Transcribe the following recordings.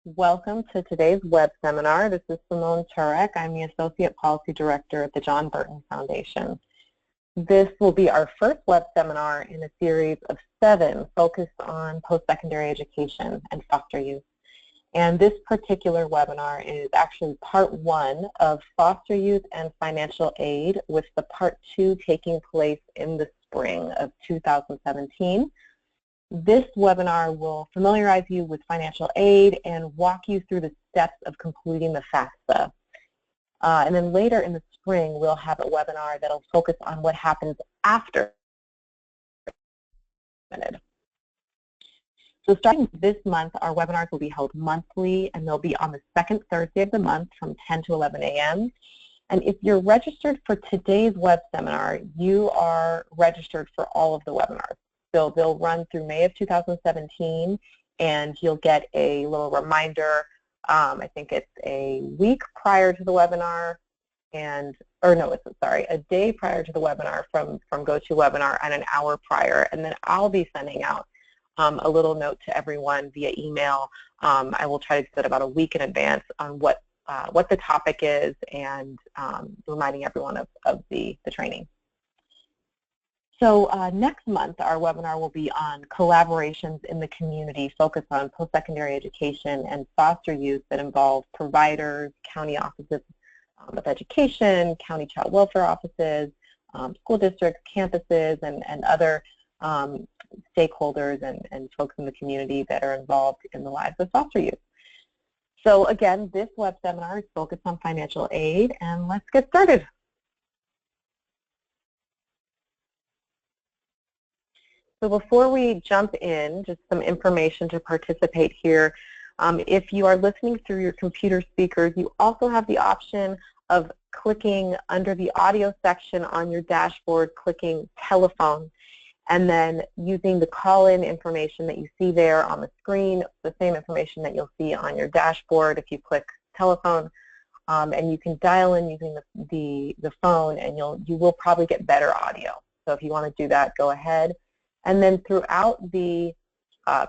Welcome to today's web seminar. This is Simone Turek. I'm the Associate Policy Director at the John Burton Foundation. This will be our first web seminar in a series of 7 focused on post-secondary education and foster youth. And this particular webinar is actually part 1 of foster youth and financial aid, with the part 2 taking place in the spring of 2017. This webinar will familiarize you with financial aid and walk you through the steps of completing the FAFSA. And then later in the spring, we'll have a webinar that'll focus on what happens after. So starting this month, our webinars will be held monthly, and they'll be on the second Thursday of the month from 10 to 11 a.m. And if you're registered for today's web seminar, you are registered for all of the webinars. So they'll run through May of 2017, and you'll get a little reminder. I think it's a week prior to the webinar, a day prior to the webinar from GoToWebinar and an hour prior. And then I'll be sending out a little note to everyone via email. I will try to do that about a week in advance on what the topic is, and reminding everyone of the training. So next month, our webinar will be on collaborations in the community focused on post-secondary education and foster youth that involve providers, county offices of education, county child welfare offices, school districts, campuses, and other stakeholders and folks in the community that are involved in the lives of foster youth. So again, this web seminar is focused on financial aid, and let's get started. So before we jump in, just some information to participate here. If you are listening through your computer speakers, you also have the option of clicking under the audio section on your dashboard, clicking telephone, and then using the call-in information that you see there on the screen, the same information that you'll see on your dashboard if you click telephone. And you can dial in using the phone, and you will probably get better audio. So if you want to do that, go ahead. And then throughout the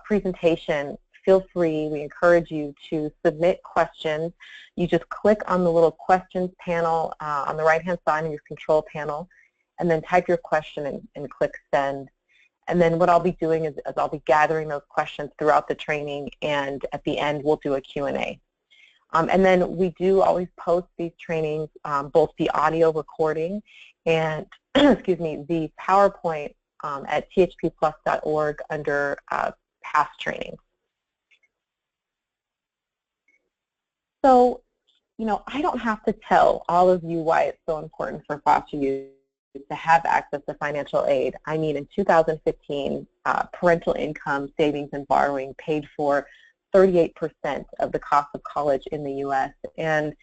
presentation, feel free, we encourage you to submit questions. You just click on the little questions panel on the right-hand side of your control panel, and then type your question and click send. And then what I'll be doing is I'll be gathering those questions throughout the training, and at the end we'll do a Q&A. And then we do always post these trainings, both the audio recording and excuse me, the PowerPoint at thpplus.org under past trainings. So, I don't have to tell all of you why it's so important for foster youth to have access to financial aid. I mean, in 2015, parental income, savings, and borrowing paid for 38% of the cost of college in the U.S., and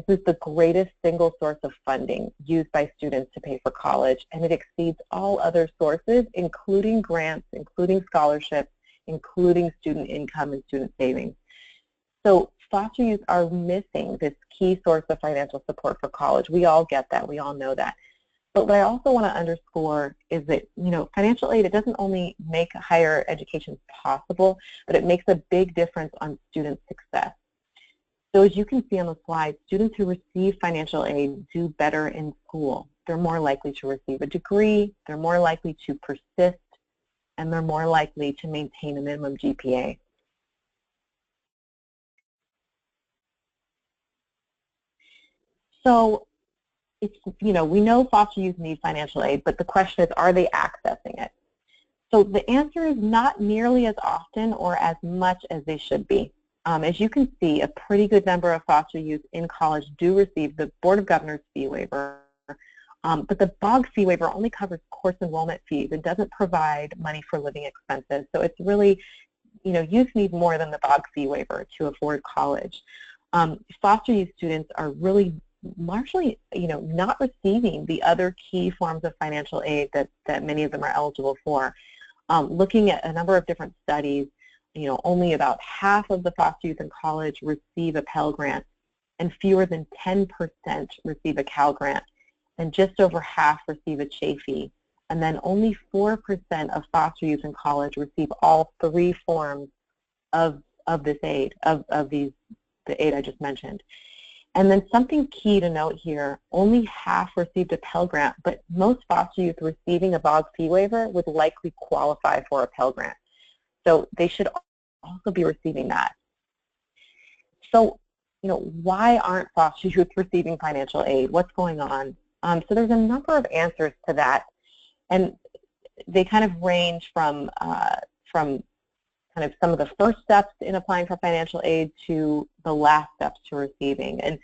this is the greatest single source of funding used by students to pay for college, and it exceeds all other sources, including grants, including scholarships, including student income and student savings. So foster youth are missing this key source of financial support for college. We all get that. We all know that. But what I also want to underscore is that, financial aid, it doesn't only make higher education possible, but it makes a big difference on student success. So as you can see on the slide, students who receive financial aid do better in school. They're more likely to receive a degree, they're more likely to persist, and they're more likely to maintain a minimum GPA. So, we know foster youth need financial aid, but the question is, are they accessing it? So the answer is not nearly as often or as much as they should be. As you can see, a pretty good number of foster youth in college do receive the Board of Governors fee waiver, but the BOG fee waiver only covers course enrollment fees. It doesn't provide money for living expenses. So it's really, youth need more than the BOG fee waiver to afford college. Foster youth students are really largely, not receiving the other key forms of financial aid that many of them are eligible for. Looking at a number of different studies, only about half of the foster youth in college receive a Pell Grant, and fewer than 10% receive a Cal Grant, and just over half receive a Chafee. And then only 4% of foster youth in college receive all 3 forms of of this aid, the aid I just mentioned. And then something key to note here, only half received a Pell Grant, but most foster youth receiving a BOG fee waiver would likely qualify for a Pell Grant. So they should also be receiving that. So, why aren't foster youth receiving financial aid? What's going on? So there's a number of answers to that, and they kind of range from kind of some of the first steps in applying for financial aid to the last steps to receiving. And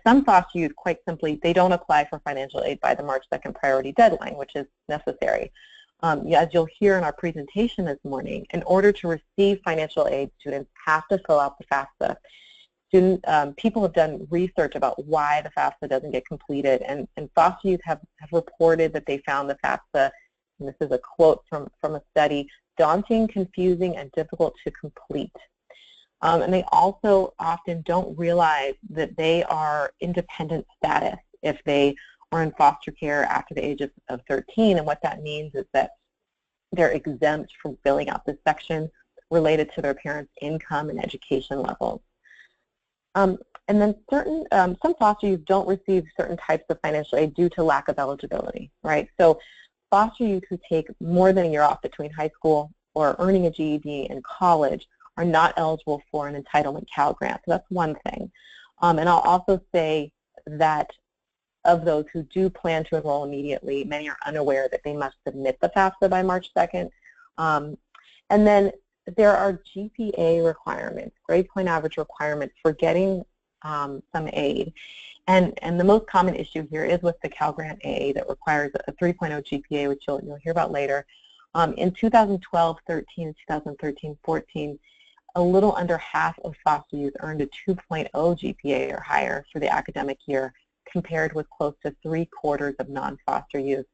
some foster youth, quite simply, they don't apply for financial aid by the March 2nd priority deadline, which is necessary. As you'll hear in our presentation this morning, in order to receive financial aid, students have to fill out the FAFSA. People have done research about why the FAFSA doesn't get completed, and foster youth have reported that they found the FAFSA, and this is a quote from a study, daunting, confusing, and difficult to complete. And they also often don't realize that they are independent status if they are in foster care after the age of 13, and what that means is that they're exempt from filling out this section related to their parents' income and education levels. And then some foster youth don't receive certain types of financial aid due to lack of eligibility, right? So foster youth who take more than a year off between high school or earning a GED in college are not eligible for an entitlement Pell Grant. So that's one thing. And I'll also say that of those who do plan to enroll immediately, many are unaware that they must submit the FAFSA by March 2nd. And then there are GPA requirements, grade point average requirements for getting some aid. And the most common issue here is with the Pell Grant AA that requires a 3.0 GPA, which you'll hear about later. In 2012-13 and 2013-14, a little under half of foster youth earned a 2.0 GPA or higher for the academic year, compared with close to 3/4 of non-foster youth.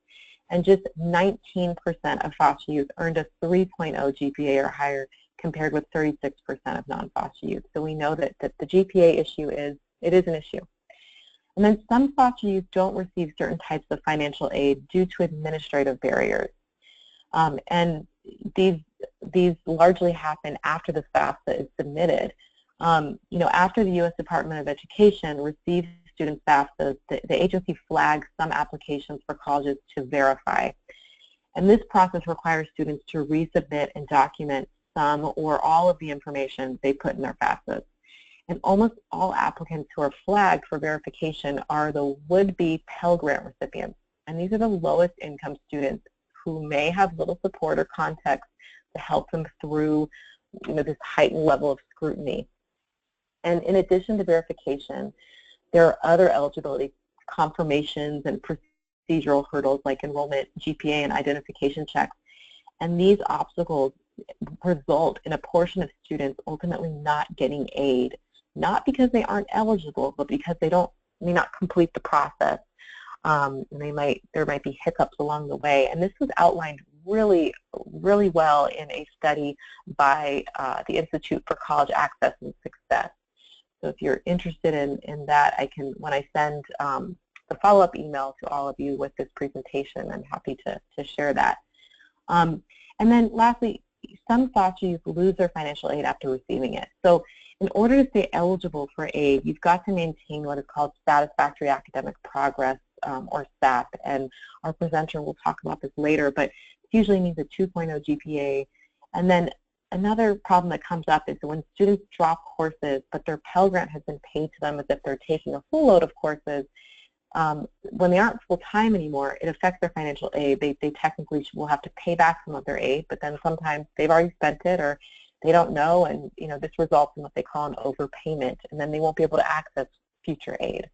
And just 19% of foster youth earned a 3.0 GPA or higher, compared with 36% of non-foster youth. So we know that the GPA issue is an issue. And then some foster youth don't receive certain types of financial aid due to administrative barriers. And these largely happen after the FAFSA is submitted. After the U.S. Department of Education receives student FAFSAs, the agency flags some applications for colleges to verify. And this process requires students to resubmit and document some or all of the information they put in their FAFSAs. And almost all applicants who are flagged for verification are the would-be Pell Grant recipients. And these are the lowest income students who may have little support or context to help them through this heightened level of scrutiny. And in addition to verification, there are other eligibility confirmations and procedural hurdles like enrollment, GPA, and identification checks. And these obstacles result in a portion of students ultimately not getting aid, not because they aren't eligible, but because they may not complete the process. There might be hiccups along the way. And this was outlined really, really well in a study by the Institute for College Access and Success. So if you're interested in that, when I send the follow-up email to all of you with this presentation, I'm happy to share that. And then lastly, some foster youth lose their financial aid after receiving it. So in order to stay eligible for aid, you've got to maintain what is called satisfactory academic progress, or SAP, and our presenter will talk about this later, but it usually means a 2.0 GPA. And then another problem that comes up is that when students drop courses, but their Pell Grant has been paid to them as if they're taking a full load of courses, when they aren't full-time anymore, it affects their financial aid. They technically will have to pay back some of their aid, but then sometimes they've already spent it or they don't know, and this results in what they call an overpayment, and then they won't be able to access future aid.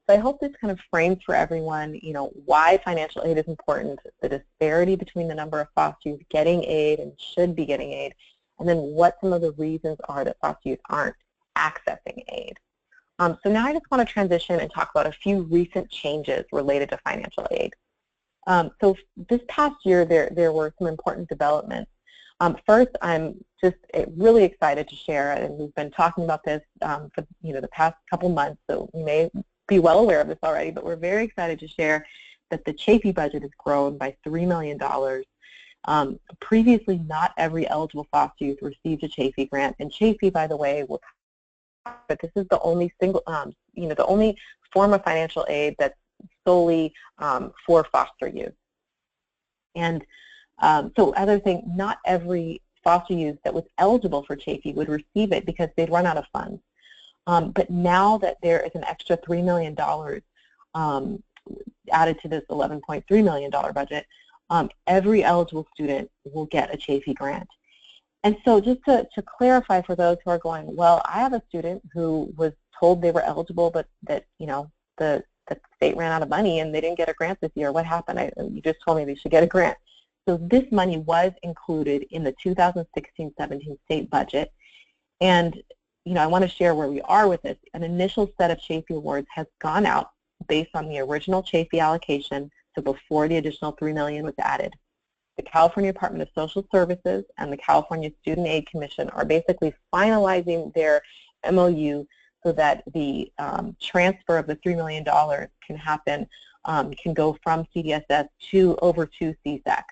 So I hope this kind of frames for everyone, why financial aid is important, the disparity between the number of foster youth getting aid and should be getting aid, and then what some of the reasons are that foster youth aren't accessing aid. So now I just want to transition and talk about a few recent changes related to financial aid. So this past year, there were some important developments. First, I'm just really excited to share, and we've been talking about this for the past couple months, so you may be well aware of this already, but we're very excited to share that the Chafee budget has grown by $3 million. Previously, not every eligible foster youth received a Chafee grant, and Chafee, by the way, but this is the only the only form of financial aid that's solely for foster youth. And so, other thing, not every foster youth that was eligible for Chafee would receive it because they'd run out of funds. But now that there is an extra $3 million added to this $11.3 million budget, every eligible student will get a Chafee grant. And so just to clarify for those who are going, well, I have a student who was told they were eligible, but that, the state ran out of money and they didn't get a grant this year. What happened? You just told me they should get a grant. So this money was included in the 2016-17 state budget. And, I want to share where we are with this. An initial set of Chafee awards has gone out based on the original Chafee allocation, so before the additional $3 million was added. The California Department of Social Services and the California Student Aid Commission are basically finalizing their MOU so that the transfer of the $3 million can happen, can go from CDSS over to CSAC.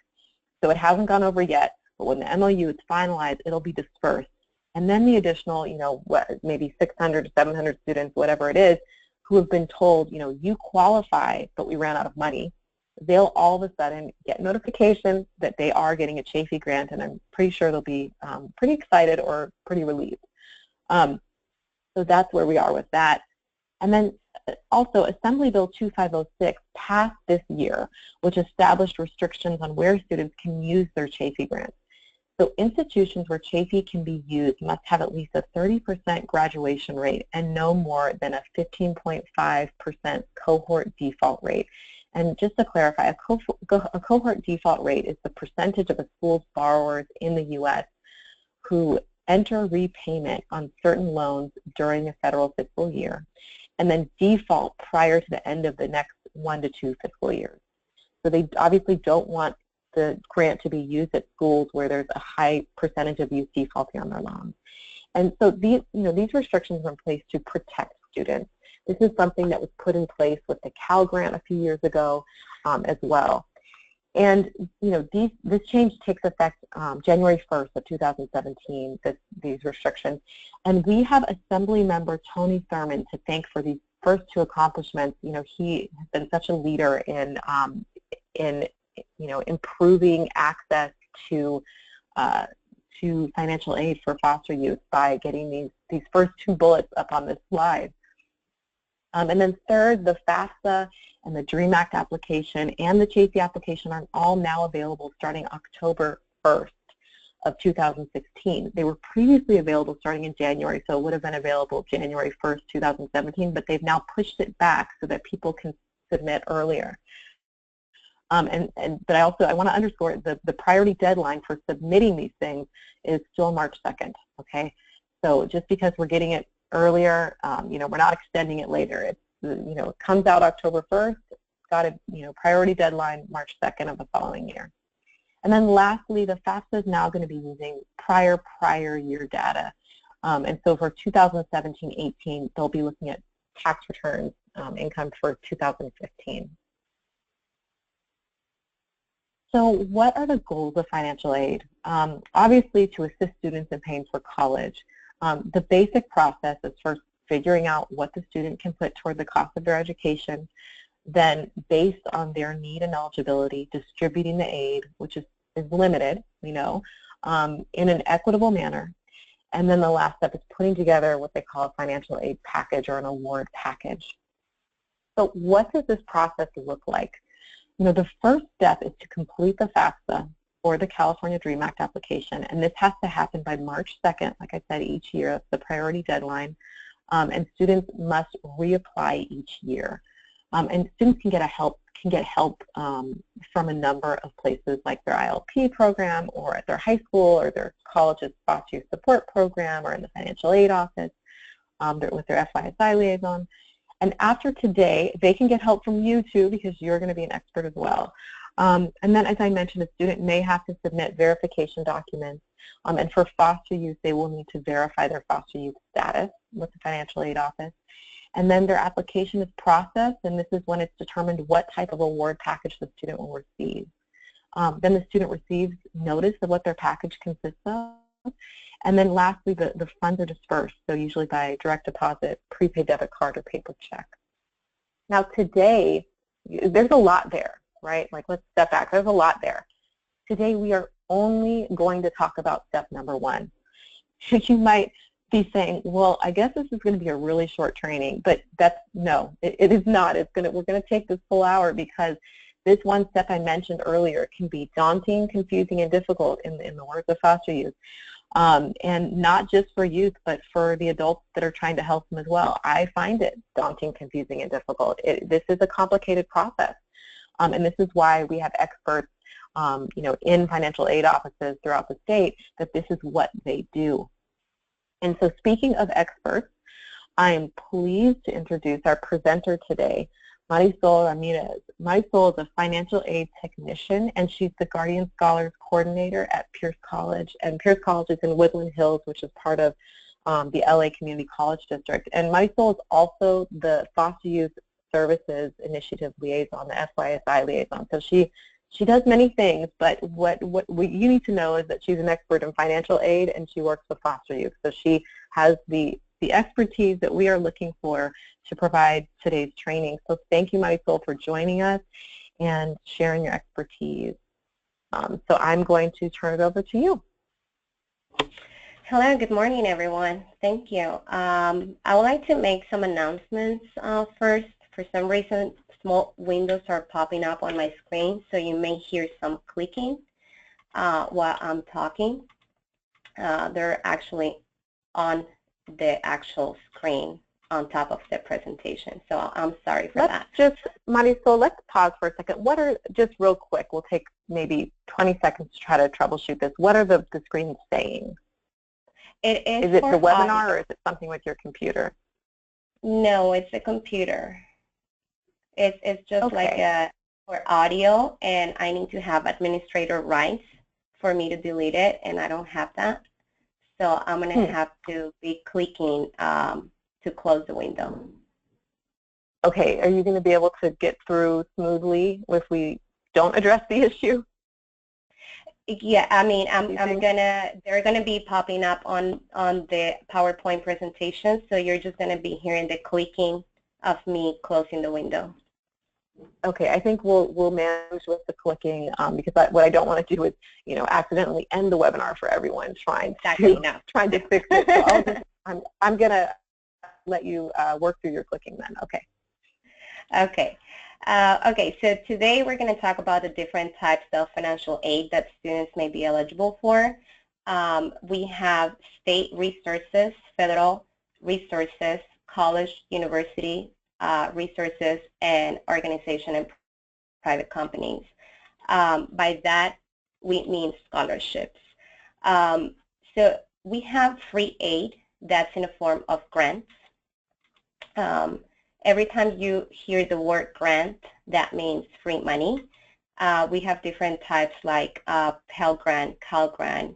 So it hasn't gone over yet, but when the MOU is finalized, it'll be dispersed. And then the additional, maybe 600 to 700 students, whatever it is, who have been told, you qualify, but we ran out of money, they'll all of a sudden get notification that they are getting a Chafee grant, and I'm pretty sure they'll be pretty excited or pretty relieved. So that's where we are with that. And then also Assembly Bill 2506 passed this year, which established restrictions on where students can use their Chafee grants. So institutions where Chafee can be used must have at least a 30% graduation rate and no more than a 15.5% cohort default rate. And just to clarify, a cohort default rate is the percentage of a school's borrowers in the U.S. who enter repayment on certain loans during a federal fiscal year and then default prior to the end of the next 1 to 2 fiscal years. So they obviously don't want the grant to be used at schools where there's a high percentage of youth defaulting on their loans. And so these restrictions are in place to protect students. This is something that was put in place with the Pell Grant a few years ago as well. And this change takes effect January 1st of 2017, these restrictions. And we have Assembly Member Tony Thurman to thank for these first 2 accomplishments. He has been such a leader in improving access to financial aid for foster youth by getting these first 2 bullets up on this slide. And then third, the FAFSA and the DREAM Act application and the Chafee application are all now available starting October 1st of 2016. They were previously available starting in January, so it would have been available January 1st, 2017, but they've now pushed it back so that people can submit earlier. But I want to underscore the priority deadline for submitting these things is still March 2nd, okay? So just because we're getting it earlier, we're not extending it later. It's, it comes out October 1st, it's got a, priority deadline March 2nd of the following year. And then lastly, the FAFSA is now going to be using prior year data. And so for 2017-18, they'll be looking at tax returns income for 2015. So what are the goals of financial aid? Obviously, to assist students in paying for college. The basic process is first figuring out what the student can put toward the cost of their education, then based on their need and eligibility, distributing the aid, which is limited, we know, in an equitable manner. And then the last step is putting together what they call a financial aid package or an award package. So what does this process look like? The first step is to complete the FAFSA or the California DREAM Act application, and this has to happen by March 2nd, like I said, each year. That's the priority deadline, and students must reapply each year. And students can get help from a number of places like their ILP program or at their high school or their college's foster youth support program or in the financial aid office with their FYSI liaison. And after today, they can get help from you too because you're going to be an expert as well. And then, as I mentioned, a student may have to submit verification documents. And for foster youth, they will need to verify their foster youth status with the financial aid office. And then their application is processed, and this is when it's determined what type of award package the student will receive. Then the student receives notice of what their package consists of. And then lastly, the funds are dispersed, so usually by direct deposit, prepaid debit card, or paper check. Now today, there's a lot there, right? Like, let's step back. There's a lot there. Today we are only going to talk about step number 1. You might be saying, well, I guess this is going to be a really short training, but no, it is not. We're going to take this full hour, because this one step I mentioned earlier can be daunting, confusing, and difficult in the words of foster youth. And not just for youth, but for the adults that are trying to help them as well. I find it daunting, confusing, and difficult. This is a complicated process, and this is why we have experts, in financial aid offices throughout the state, that this is what they do. And so, speaking of experts, I am pleased to introduce our presenter today, Marisol Ramirez. Marisol is a financial aid technician, and she's the Guardian Scholars Coordinator at Pierce College. And Pierce College is in Woodland Hills, which is part of the LA Community College District. And Marisol is also the Foster Youth Services Initiative Liaison, the FYSI Liaison. So she does many things, but what you need to know is that she's an expert in financial aid, and she works with foster youth. So she has the expertise that we are looking for to provide today's training. So thank you, Marisol, for joining us and sharing your expertise. So I'm going to turn it over to you. Hello, good morning, everyone. Thank you. I would like to make some announcements first. For some reason, small windows are popping up on my screen, so you may hear some clicking while I'm talking. They're actually on the actual screen on top of the presentation, so I'm sorry for that. Marisol, let's pause for a second. Just real quick, we'll take maybe 20 seconds to try to troubleshoot this. What are the screens saying? Is it the webinar, or is it something with your computer? No, it's a computer. It's just like for audio, and I need to have administrator rights for me to delete it, and I don't have that. So I'm going to have to be clicking to close the window. Okay, are you going to be able to get through smoothly if we don't address the issue? Yeah, I mean, they're gonna be popping up on the PowerPoint presentation, so you're just gonna be hearing the clicking of me closing the window. Okay, I think we'll manage with the clicking, because what I don't want to do is, accidentally end the webinar for everyone trying to fix it. So I'm gonna let you work through your clicking then. Okay. Okay. Okay, so today we're going to talk about the different types of financial aid that students may be eligible for. We have state resources, federal resources, college, university resources, and organization and private companies. By that, we mean scholarships. So we have free aid that's in the form of grants. Every time you hear the word grant, that means free money. We have different types like Pell Grant, Cal Grant,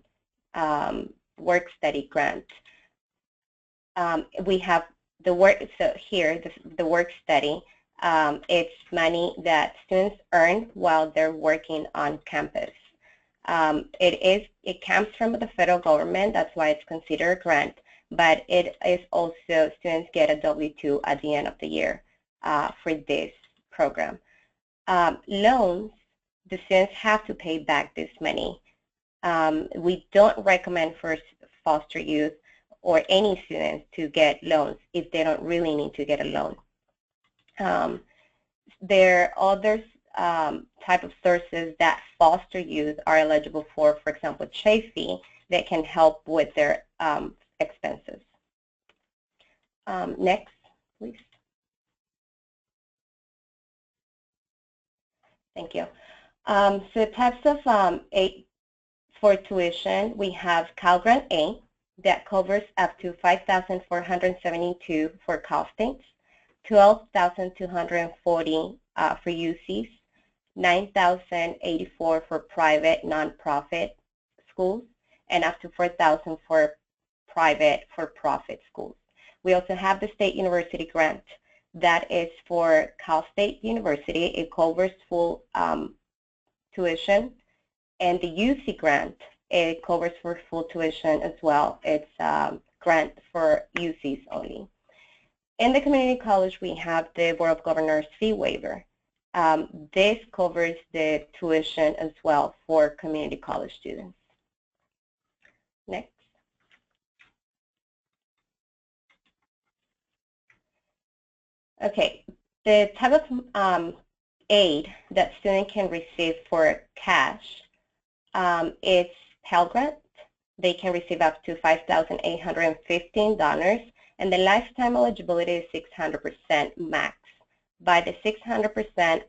Work Study Grant. We have the work, so here, the Work Study, it's money that students earn while they're working on campus. It comes from the federal government, that's why it's considered a grant. But it is also, students get a W-2 at the end of the year for this program. Loans, the students have to pay back this money. We don't recommend for foster youth or any students to get loans if they don't really need to get a loan. There are other type of sources that foster youth are eligible for example, Chafee, that can help with their expenses. Next, please. Thank you. So types of aid for tuition, we have Cal Grant A that covers up to $5,472 for costings, $12,240 for UCs, $9,084 for private nonprofit schools, and up to $4,000 for private for-profit schools. We also have the State University Grant. That is for Cal State University. It covers full tuition And the UC grant, it covers for full tuition as well. It's a grant for UCs only. In the community college, we have the Board of Governors fee waiver. This covers the tuition as well for community college students. Next. Okay, the type of aid that students can receive for cash, it's Pell Grant. They can receive up to $5,815, and the lifetime eligibility is 600% max. By the 600%,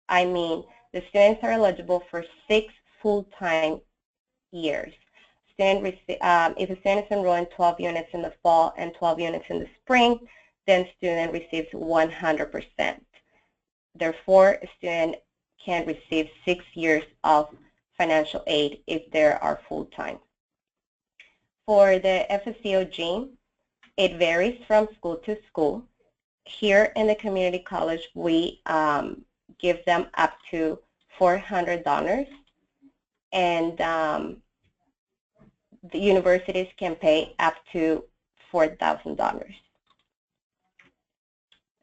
I mean the students are eligible for 6 full-time years. If a student is enrolled in 12 units in the fall and 12 units in the spring, then student receives 100%. Therefore, a student can receive 6 years of financial aid if they are full-time. For the FSCOG, it varies from school to school. Here in the community college, we give them up to $400, and the universities can pay up to $4,000.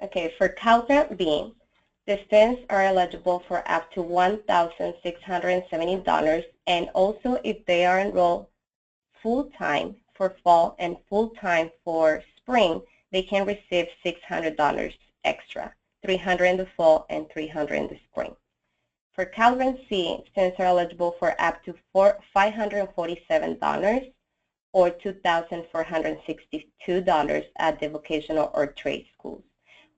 Okay, for Pell Grant B, the students are eligible for up to $1,670, and also if they are enrolled full-time for fall and full-time for spring, they can receive $600 extra, $300 in the fall and $300 in the spring. For Pell Grant C, students are eligible for up to $547 or $2,462 at the vocational or trade schools.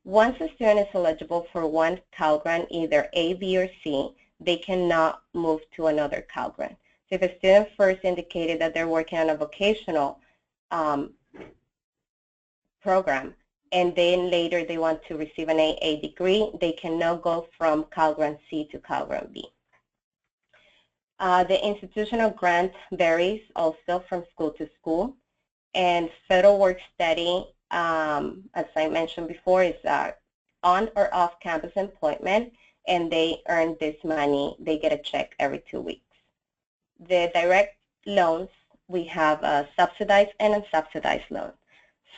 Once a student is eligible for one Pell Grant, either A, B, or C, they cannot move to another Pell Grant. So if a student first indicated that they're working on a vocational program, and then later they want to receive an AA degree, they can now go from Pell Grant C to Pell Grant B. The institutional grant varies also from school to school, and federal work study, as I mentioned before, is on or off campus employment, and they earn this money. They get a check every 2 weeks. The direct loans, we have a subsidized and unsubsidized loan.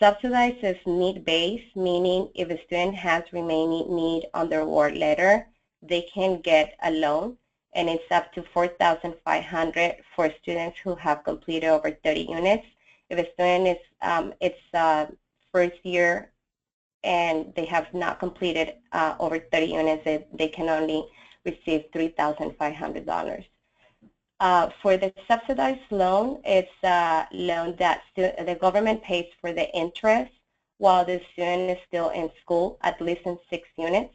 Subsidized is need-based, meaning if a student has remaining need on their award letter, they can get a loan, and it's up to $4,500 for students who have completed over 30 units. If a student is first year and they have not completed over 30 units, they can only receive $3,500. For the subsidized loan, it's a loan that the government pays for the interest while the student is still in school, at least in 6 units.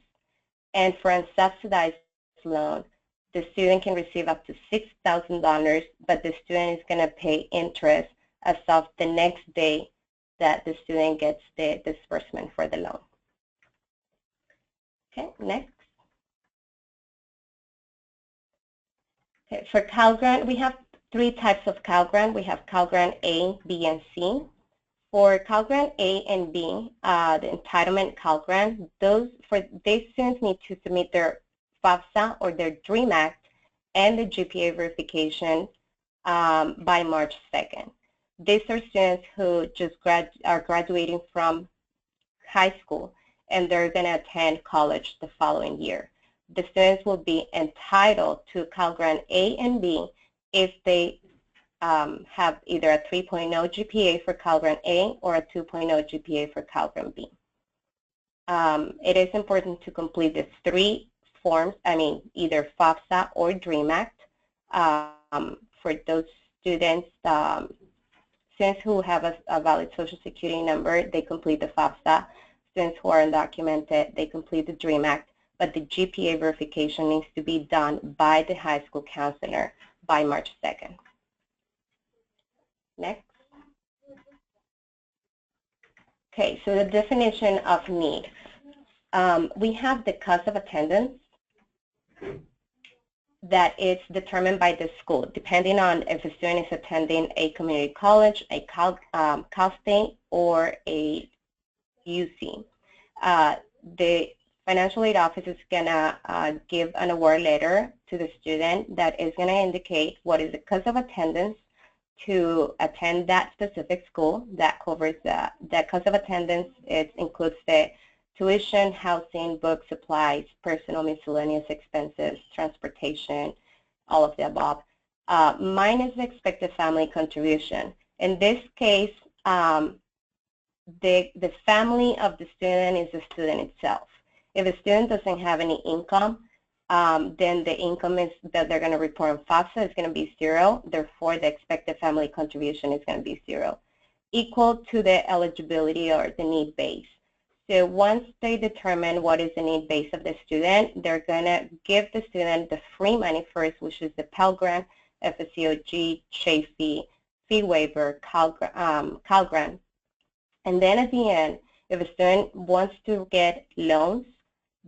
And for a subsidized loan, the student can receive up to $6,000, but the student is going to pay interest as of the next day that the student gets the disbursement for the loan. Okay, next. Okay, for Pell Grant, we have 3 types of Pell Grant. We have Pell Grant A, B, and C. For Pell Grant A and B, the entitlement Pell Grant, these students need to submit their FAFSA or their DREAM Act and the GPA verification by March 2nd. These are students who just are graduating from high school, and they're going to attend college the following year. The students will be entitled to Pell Grant A and B if they have either a 3.0 GPA for Pell Grant A or a 2.0 GPA for Pell Grant B. It is important to complete the 3 forms, either FAFSA or DREAM Act. For those students who have a valid Social Security number, they complete the FAFSA. Students who are undocumented, they complete the DREAM Act, but the GPA verification needs to be done by the high school counselor by March 2nd. Next. Okay, so the definition of need. We have the cost of attendance that is determined by the school, depending on if a student is attending a community college, a Cal State, or a UC. The financial aid office is going to give an award letter to the student that is going to indicate what is the cost of attendance to attend that specific school. That covers that cost of attendance. It includes the tuition, housing, books, supplies, personal miscellaneous expenses, transportation, all of the above, minus the expected family contribution. In this case, the family of the student is the student itself. If the student doesn't have any income, then the income that they're going to report on FAFSA is going to be 0. Therefore, the expected family contribution is going to be 0, equal to the eligibility or the need base. So once they determine what is the need base of the student, they're going to give the student the free money first, which is the Pell Grant, FSEOG, Chafee, fee waiver, Cal Grant. And then at the end, if a student wants to get loans,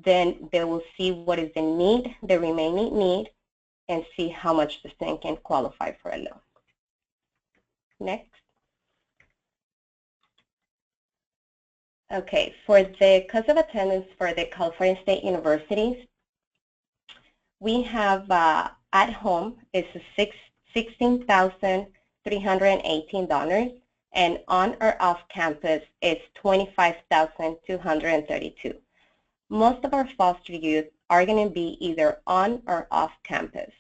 then they will see what is the need, the remaining need, and see how much the student can qualify for a loan. Next. Okay, for the cost of attendance for the California State Universities, we have at home is $16,318, and on or off campus it's $25,232. Most of our foster youth are going to be either on or off campus.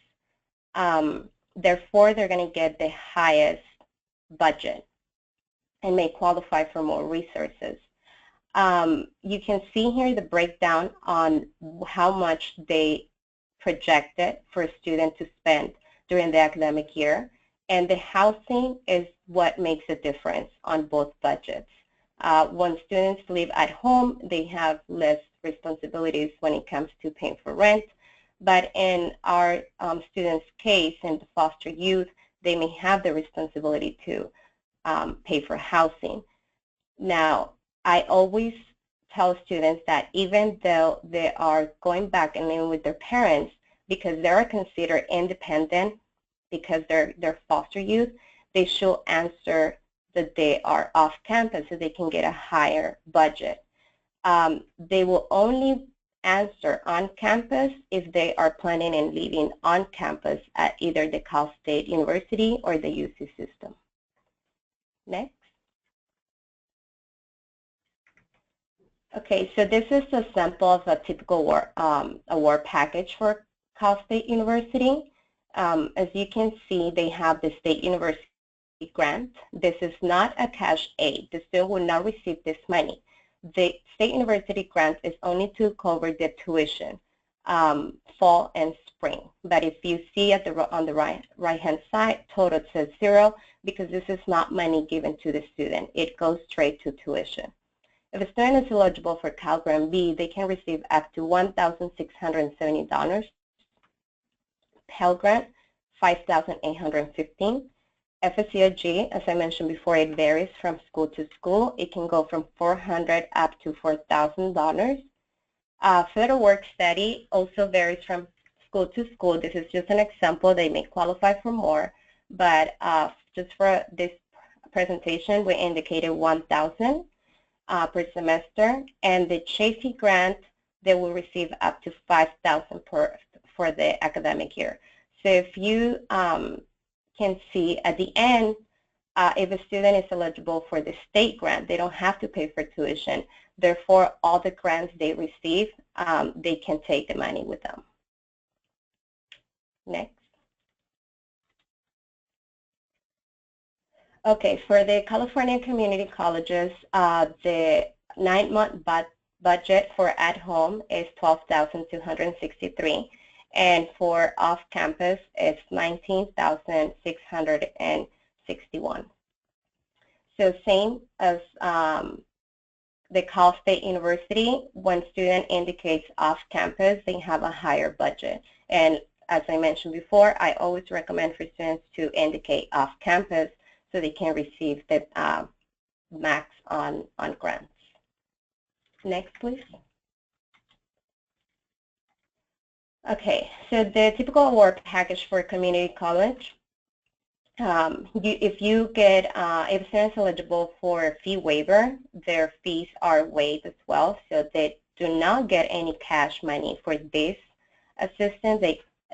Therefore, they're going to get the highest budget and may qualify for more resources. You can see here the breakdown on how much they projected for a student to spend during the academic year, and the housing is what makes a difference on both budgets. When students live at home, they have less responsibilities when it comes to paying for rent, but in our students' case, in the foster youth, they may have the responsibility to pay for housing. Now, I always tell students that even though they are going back and living with their parents, because they are considered independent, because they're foster youth, they should answer that they are off campus so they can get a higher budget. They will only answer on campus if they are planning on living on campus at either the Cal State University or the UC system. Next. Okay, so this is a sample of a typical award package for Cal State University. As you can see, they have the State University grant. This is not a cash aid. The student will not receive this money. The State University grant is only to cover the tuition, fall and spring. But if you see on the right-hand side, total says 0 because this is not money given to the student. It goes straight to tuition. If a student is eligible for Cal Grant B, they can receive up to $1,670. Pell Grant, $5,815. FSEOG, as I mentioned before, it varies from school to school. It can go from $400 up to $4,000. Federal Work Study also varies from school to school. This is just an example. They may qualify for more, but just for this presentation, we indicated $1,000 per semester, and the Chafee grant, they will receive up to $5,000 for the academic year. So if you can see at the end, if a student is eligible for the state grant, they don't have to pay for tuition. Therefore, all the grants they receive, they can take the money with them. Next. Okay, for the California community colleges, the 9-month budget for at home is $12,263. And for off-campus, it's $19,661. So same as the Cal State University, when student indicates off-campus, they have a higher budget. And as I mentioned before, I always recommend for students to indicate off-campus so they can receive the max on grants. Next, please. Okay, so the typical award package for community college, if students eligible for a fee waiver, their fees are waived as well, so the do not get any cash money for this assistance.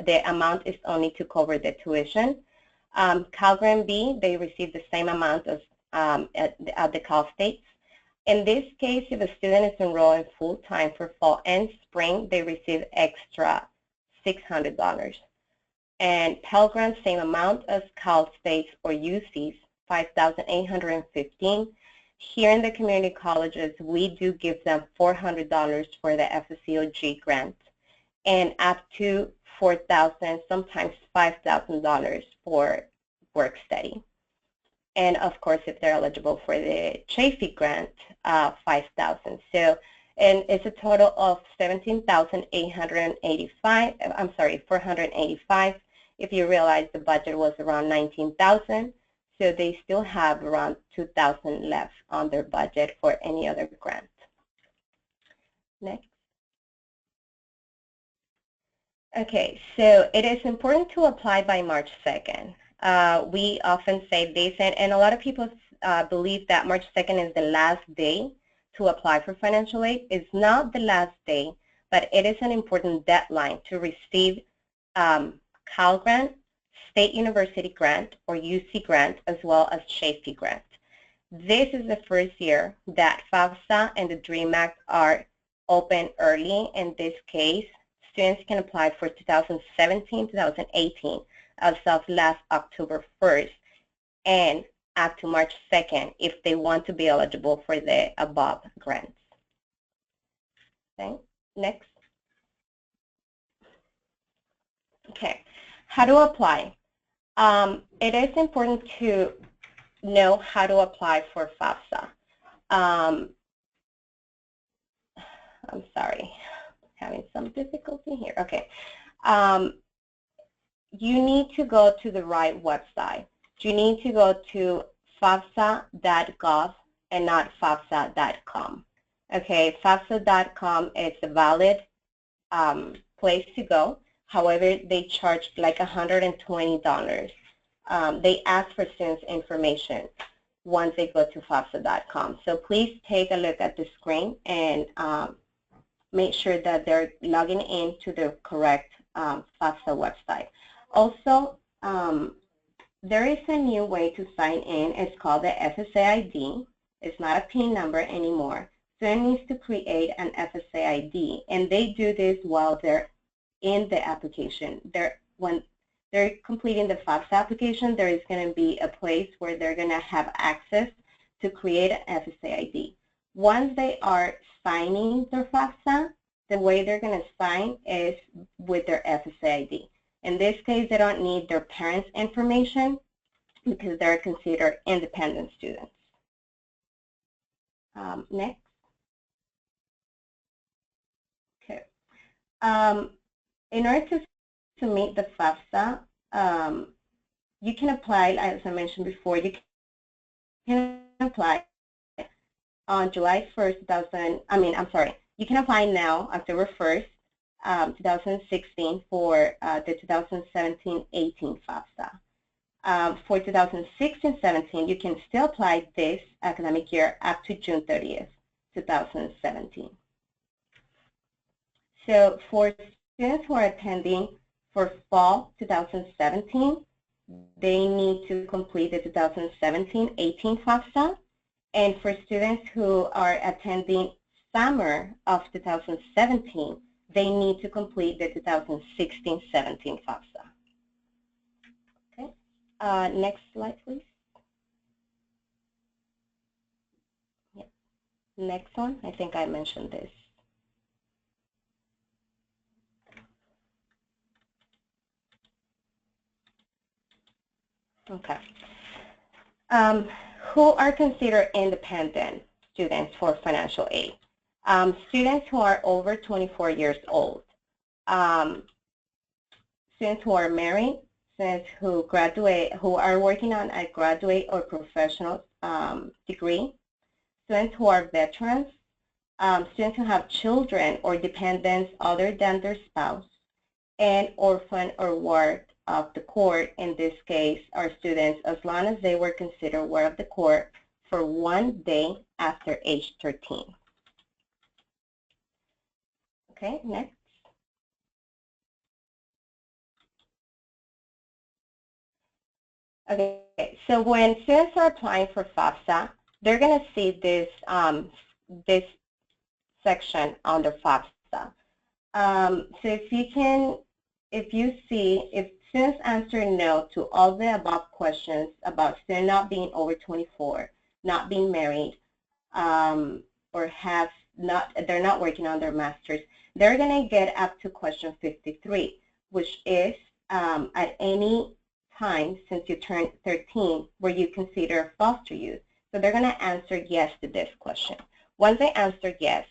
The amount is only to cover the tuition. Pell Grant B, they receive the same amount as at the Cal States. In this case, if a student is enrolled in full-time for fall and spring, they receive extra $600. And Pell Grant, same amount as Cal States or UC's, $5,815. Here in the community colleges, we do give them $400 for the FSEOG grant and up to $4,000, sometimes $5,000 for work study. And of course, if they're eligible for the Chafee grant, $5,000. So, and it's a total of $485. If you realize the budget was around $19,000, so they still have around $2,000 left on their budget for any other grant. Next. Okay, so it is important to apply by March 2nd. We often say this, and a lot of people believe that March 2nd is the last day to apply for financial aid. It's not the last day, but it is an important deadline to receive Cal Grant, State University Grant, or UC Grant, as well as Chafee Grant. This is the first year that FAFSA and the DREAM Act are open early. In this case, students can apply for 2017-2018 as of last October 1st and up to March 2nd if they want to be eligible for the above grants. Okay, next. Okay, how to apply? It is important to know how to apply for FAFSA. I'm sorry, having some difficulty here. Okay. You need to go to the right website. You need to go to fafsa.gov and not fafsa.com. Okay, fafsa.com is a valid place to go. However, they charge like $120. They ask for students' information once they go to fafsa.com. So please take a look at the screen and make sure that they're logging in to the correct FAFSA website. Also, there is a new way to sign in. It's called the FSA ID. It's not a PIN number anymore. Student needs to create an FSA ID, and they do this while they're in the application. When they're completing the FAFSA application, there is going to be a place where they're going to have access to create an FSA ID. Once they are signing their FAFSA, the way they're going to sign is with their FSA ID. In this case, they don't need their parents' information because they're considered independent students. Next. Okay. In order to submit the FAFSA, you can apply, as I mentioned before, you can apply on July 1st, you can apply now, October 1st, 2016 for the 2017-18 FAFSA. For 2016-17, you can still apply this academic year up to June 30th, 2017. So for students who are attending for fall 2017, they need to complete the 2017-18 FAFSA. And for students who are attending summer of 2017, they need to complete the 2016-17 FAFSA. Okay. Next slide, please. Yep. Next one. I think I mentioned this. Okay. Who are considered independent students for financial aid? Students who are over 24 years old, students who are married, students who graduate, who are working on a graduate or professional degree, students who are veterans, students who have children or dependents other than their spouse, and orphan or ward of the court. In this case, are students as long as they were considered ward of the court for 1 day after age 13. Okay, next. Okay, so when students are applying for FAFSA, they're going to see this, this section under FAFSA. So if students answer no to all the above questions about student not being over 24, not being married, or they're not working on their master's, they're going to get up to question 53, which is at any time since you turned 13 were you considered foster youth. So they're going to answer yes to this question. Once they answer yes,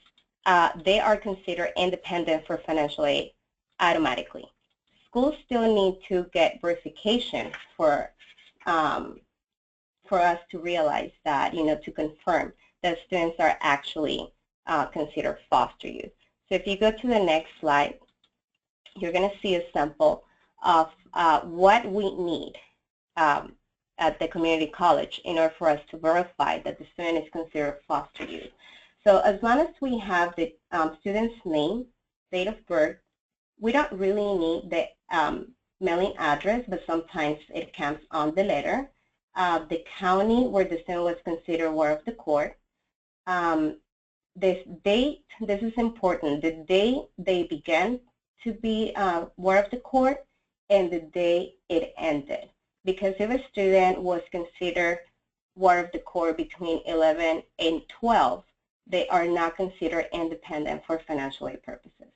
they are considered independent for financial aid automatically. Schools still need to get verification for us to realize that, to confirm that students are actually considered foster youth. So if you go to the next slide, you're going to see a sample of what we need at the community college in order for us to verify that the student is considered foster youth. So as long as we have the student's name, date of birth, we don't really need the mailing address, but sometimes it comes on the letter. The county where the student was considered ward of the court. This date, this is important, the day they began to be ward of the court and the day it ended. Because if a student was considered ward of the court between 11 and 12, they are not considered independent for financial aid purposes.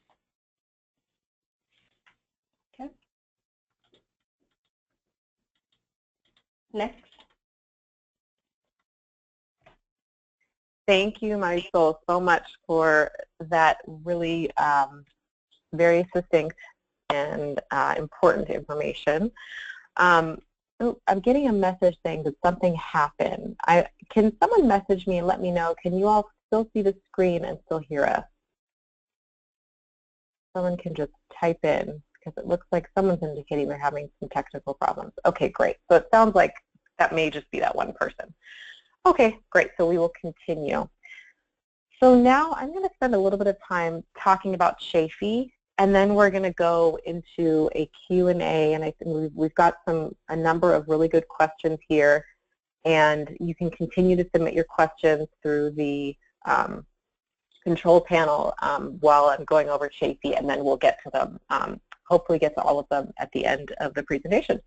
Okay. Next. Thank you, Marisol, so much for that really very succinct and important information. I'm getting a message saying that something happened. Can someone message me and let me know, can you all still see the screen and still hear us? Someone can just type in, because it looks like someone's indicating they're having some technical problems. Okay, great. So it sounds like that may just be that one person. Okay, great. So we will continue. So now I'm going to spend a little bit of time talking about Chafee, and then we're going to go into a Q&A, and I think we've got a number of really good questions here, and you can continue to submit your questions through the control panel while I'm going over Chafee, and then we'll get to them, hopefully get to all of them at the end of the presentation.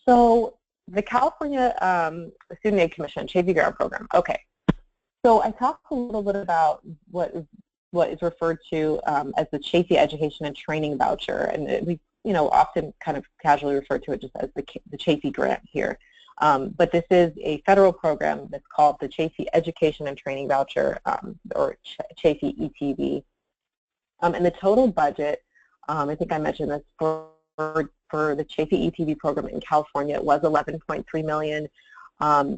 So the California Student Aid Commission, Chafee Grant Program. Okay, so I talked a little bit about what is referred to as the Chafee Education and Training Voucher, and we often kind of casually refer to it just as the Chafee Grant here. But this is a federal program that's called the Chafee Education and Training Voucher, or Chafee EPV. And the total budget, I think I mentioned this, for the Chafee EPV program in California, it was $11.3 million,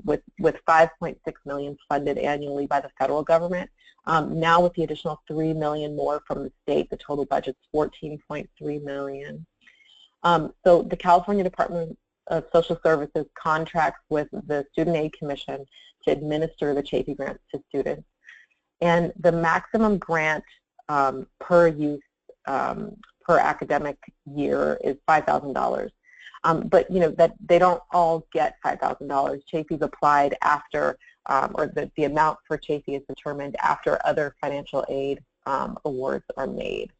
with $5.6 million funded annually by the federal government. Now with the additional $3 million more from the state, the total budget's $14.3 million. So the California Department of Social Services contracts with the Student Aid Commission to administer the Chafee grants to students. And the maximum grant per youth per academic year is $5,000. But that they don't all get $5,000. Chafee's applied after, or the amount for Chafee is determined after other financial aid awards are made.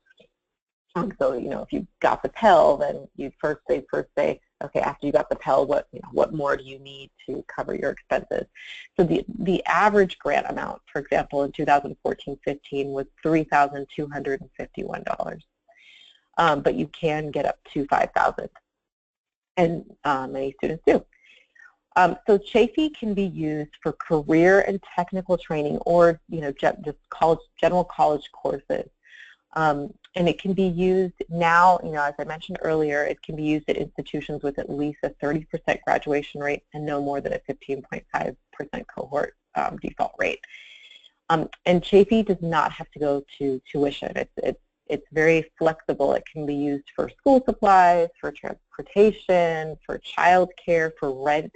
So if you got the Pell, then you'd first say, okay, after you got the Pell, what more do you need to cover your expenses? So the average grant amount, for example, in 2014-15 was $3,251. But you can get up to $5,000, and many students do. So Chafee can be used for career and technical training, or just general college courses. And it can be used now, as I mentioned earlier, it can be used at institutions with at least a 30% graduation rate and no more than a 15.5% cohort default rate. And Chafee does not have to go to tuition. It's very flexible. It can be used for school supplies, for transportation, for child care, for rent.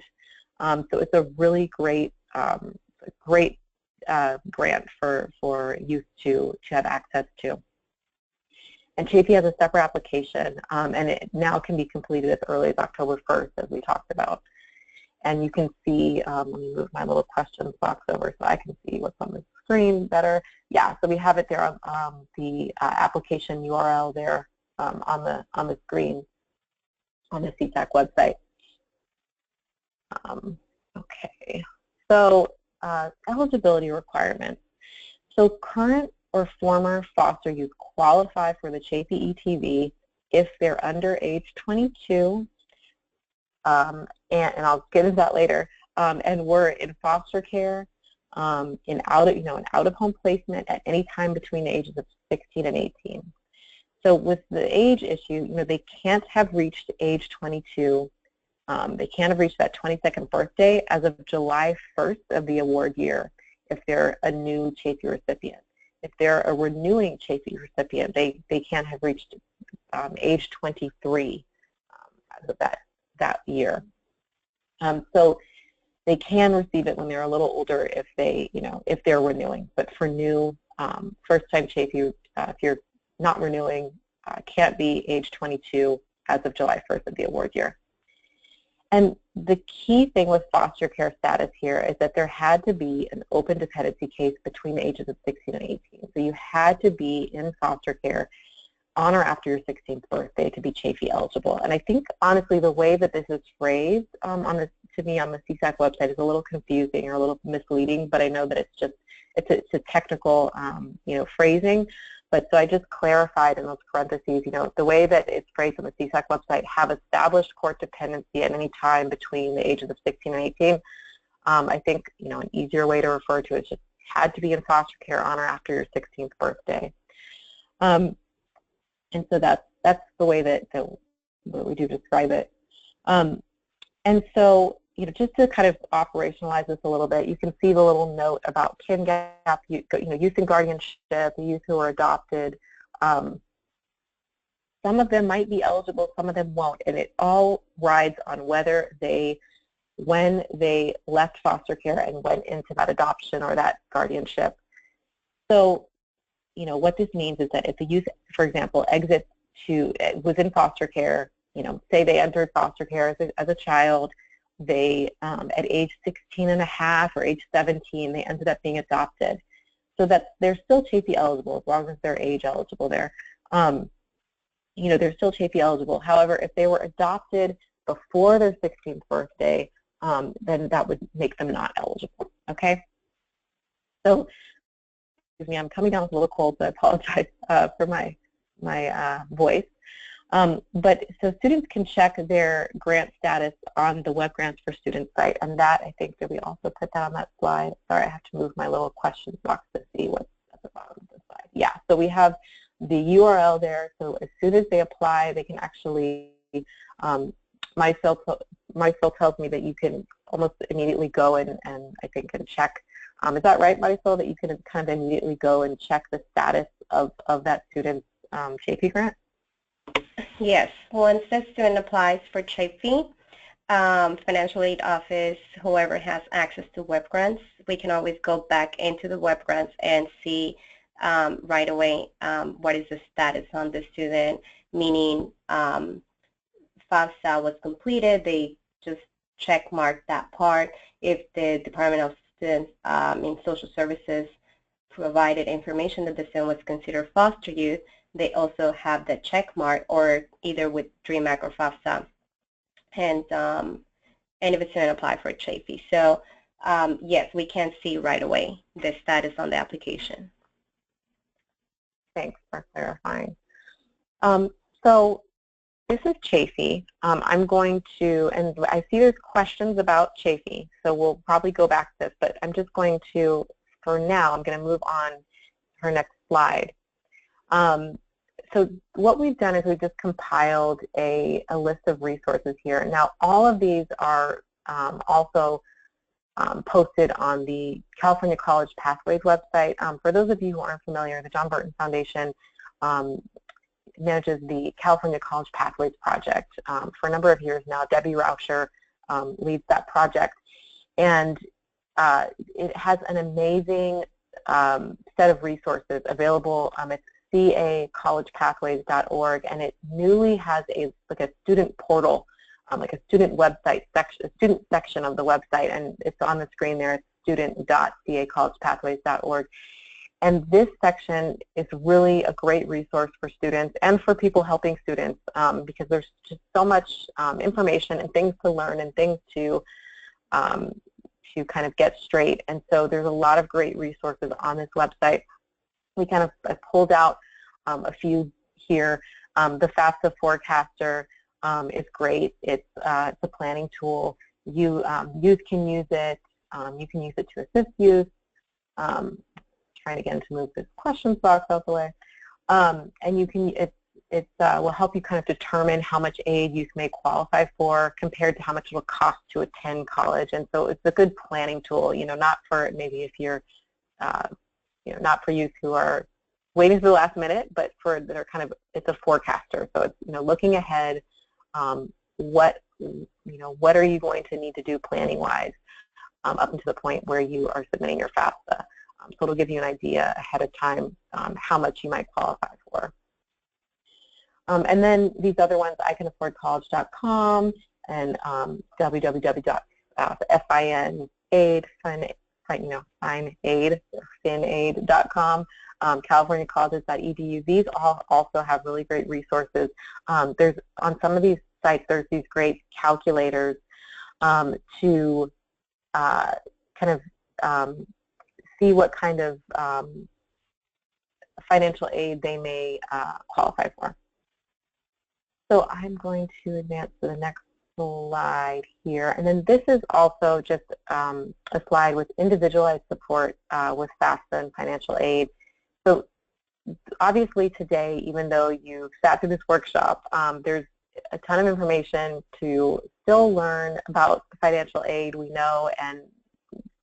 So it's a really great, grant for youth to have access to. And Chafee has a separate application, and it now can be completed as early as October 1st, as we talked about. And you can see, let me move my little questions box over so I can see what's on the screen better. Yeah, so we have it there on the application URL there on the screen on the CSAC website. Okay, so eligibility requirements. So current or former foster youth qualify for the Chafee EPV if they're under age 22, and I'll get into that later, and we're in foster care, in out-of-home placement at any time between the ages of 16 and 18. So with the age issue, they can't have reached age 22. They can't have reached that 22nd birthday as of July 1st of the award year if they're a new Chafee recipient. If they're a renewing Chafee recipient, they can't have reached age 23 as of that year. So they can receive it when they're a little older if they're renewing. But for new first-time Chafee, if you're not renewing, can't be age 22 as of July 1st of the award year. And the key thing with foster care status here is that there had to be an open dependency case between the ages of 16 and 18. So you had to be in foster care on or after your 16th birthday to be Chafee eligible. And I think, honestly, the way that this is phrased to me on the CSAC website is a little confusing or a little misleading, but I know that it's a technical phrasing. But so I just clarified in those parentheses, the way that it's phrased on the CSAC website, have established court dependency at any time between the ages of 16 and 18. I think, an easier way to refer to it is just had to be in foster care on or after your 16th birthday. And so that's the way that we do describe it. And so, just to kind of operationalize this a little bit, you can see the little note about kin gap, youth and guardianship, the youth who are adopted. Some of them might be eligible, some of them won't, and it all rides on when they left foster care and went into that adoption or that guardianship. So, what this means is that if the youth, for example, was in foster care, say they entered foster care as a child, they, at age 16 and a half or age 17, they ended up being adopted. So that they're still Chafee eligible as long as they're age eligible there. They're still Chafee eligible. However, if they were adopted before their 16th birthday, then that would make them not eligible, okay? So, excuse me, I'm coming down with a little cold, so I apologize for my voice. But so students can check their grant status on the Web Grants for Students site, and that, I think, did we also put that on that slide? Sorry, I have to move my little questions box to see what's at the bottom of the slide. Yeah, so we have the URL there, so as soon as they apply, they can actually, MyFill tells me that you can almost immediately go and I think and check. Is that right, Marisol, that you can kind of immediately go and check the status of that student's Chafee grant? Yes, once the student applies for Chafee, financial aid office, whoever has access to Web Grants, we can always go back into the Web Grants and see right away what is the status on the student, meaning FAFSA was completed, they just check mark that part. If the Department of Students in Social Services provided information that the student was considered foster youth, they also have the check mark, or either with DREAM Act or FAFSA, and if it's going to apply for Chafee. So yes, we can see right away the status on the application. Thanks for clarifying. So this is Chafee. I'm going to, and I see there's questions about Chafee, so we'll probably go back to this, but I'm just going to, for now, I'm going to move on to her next slide. So what we've done is we've just compiled a list of resources here. Now, all of these are also posted on the California College Pathways website. For those of you who aren't familiar, the John Burton Foundation manages the California College Pathways project. For a number of years now, Debbie Rauscher leads that project. And it has an amazing set of resources available. It's cacollegepathways.org, and it newly has a student portal, like a student website section, a student section of the website, and it's on the screen there. It's student.cacollegepathways.org. And this section is really a great resource for students and for people helping students, because there's just so much information and things to learn and things to kind of get straight. And so there's a lot of great resources on this website. We kind of pulled out a few here. The FAFSA Forecaster is great. It's a planning tool. Youth can use it. You can use it to assist youth. Trying again to move this questions box out the way. And you can, it will help you kind of determine how much aid youth may qualify for compared to how much it will cost to attend college. And so it's a good planning tool, not for maybe if you're, not for youth who are waiting for the last minute, but for that are kind of, it's a forecaster. So it's, looking ahead, what are you going to need to do planning-wise up until the point where you are submitting your FAFSA. So it'll give you an idea ahead of time how much you might qualify for. And then these other ones, ICanAffordCollege.com and www.finaid.com, CaliforniaColleges.edu. These all also have really great resources. There's on some of these sites, there's these great calculators to kind of see what kind of financial aid they may qualify for. So I'm going to advance to the next slide here. And then this is also just a slide with individualized support with FAFSA and financial aid. So obviously today, even though you sat through this workshop, there's a ton of information to still learn about financial aid, we know, and